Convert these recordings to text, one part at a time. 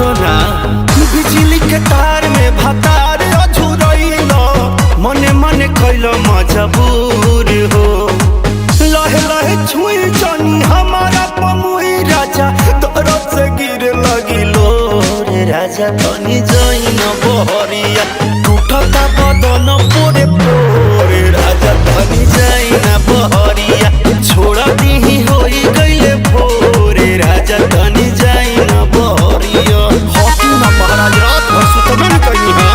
सोना बिजली के तार में भतार अझुरैल मने मने कैल मजबूर हो लहे लहे छुई जानी हमारा पमुई राजा तरफ से गिर लगिलो रे राजा तनी जाइन बहरिया टूटता बदन पोरे पोरे राजा तनी जाइन बहरिया छोड़ा दीही होई गईले भोरे राजा तनी जाइन बहरिया हॉकी ना महाराज रात भर सुतबन कहीं हां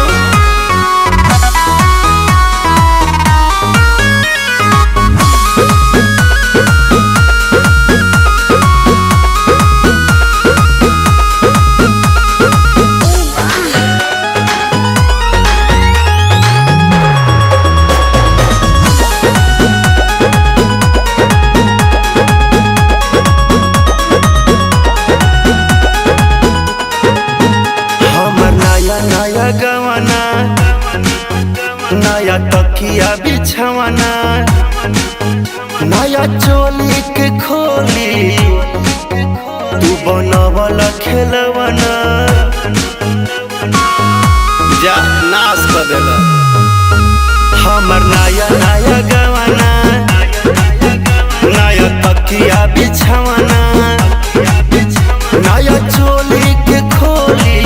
नया गवाना नया तकिया बिछवाना नया चोली के खोली तू बनवल खेलवाना जा नाश कर देला हमर नया नया गवाना नया तकिया बिछवाना नया चोली के खोली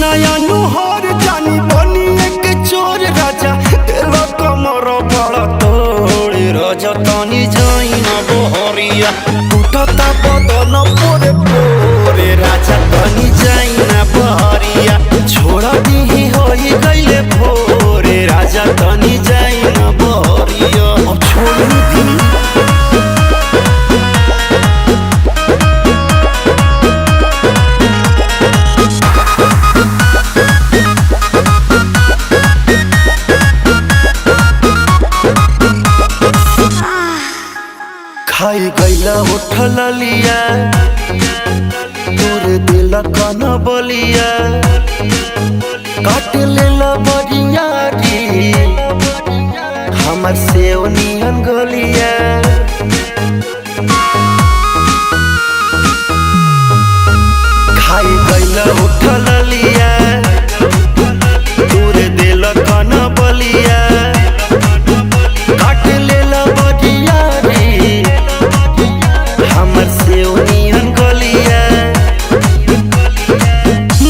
नया नुहर जानी बनी एक चोर राजा तेल कमर बड़ा तोड़ राजा तनी जाइन बहरिया टूटता बदन पोरे पोरे राजा तनी जाइन बहरिया छोड़ा दीही होई गईले भोरे राजा तनी जाइन बहरिया अब छोड़ दी खाई गईला उठल लिया तोर दिल कन बलिया काट लेला बरियारी हमर सेव नियन गलिया खाई गईला उठल लिया तोर दिल कन बलिया काट लेला बरियारी हमर से उनियन गलिया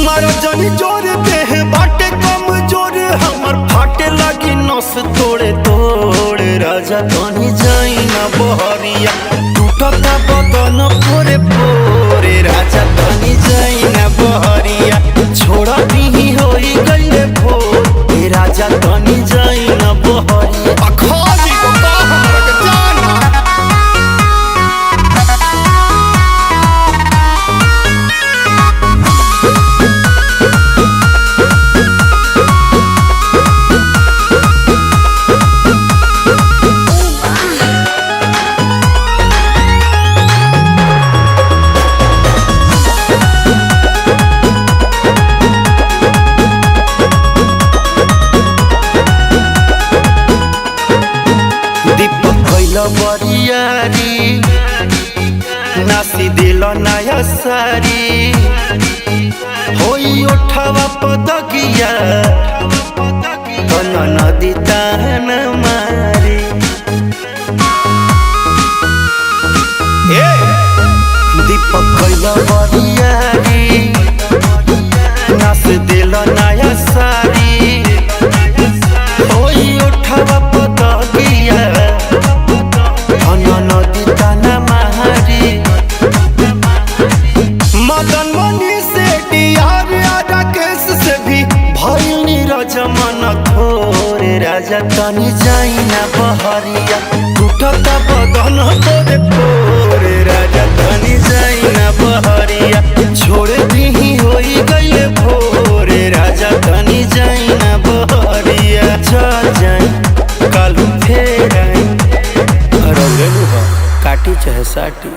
मारा जानी जोर देह बाटे कम जोर हमर फाटे लगी नस तोड़े तोड़े राजा तनी जाइन बहरिया टूटता बदन पोरे पोरे राजा तनी जाइन बहरिया छोड़ा दीही होई गईले भोर राजा तनी जाइन बहरिया अखाजी को का हमरा के जाना बरियारी नासी दिल नया सारी होई उठवा पदगिया तन नदी तान मारी दीपक कैला बरियारी नास दिल नया सारी होई उठवा पदगिया मदन मनी से डियार राकेश से भी भइल नीरज मन थोरे राजा तनी जाइन बहरिया टूटता बदन तोरे पोरे राजा तनी जाइन बहरिया छोड़ दीही होई गईले भोरे राजा तनी जाइन बहरिया चल जाई कालू फेर आई रौले काटी चाहे साटी।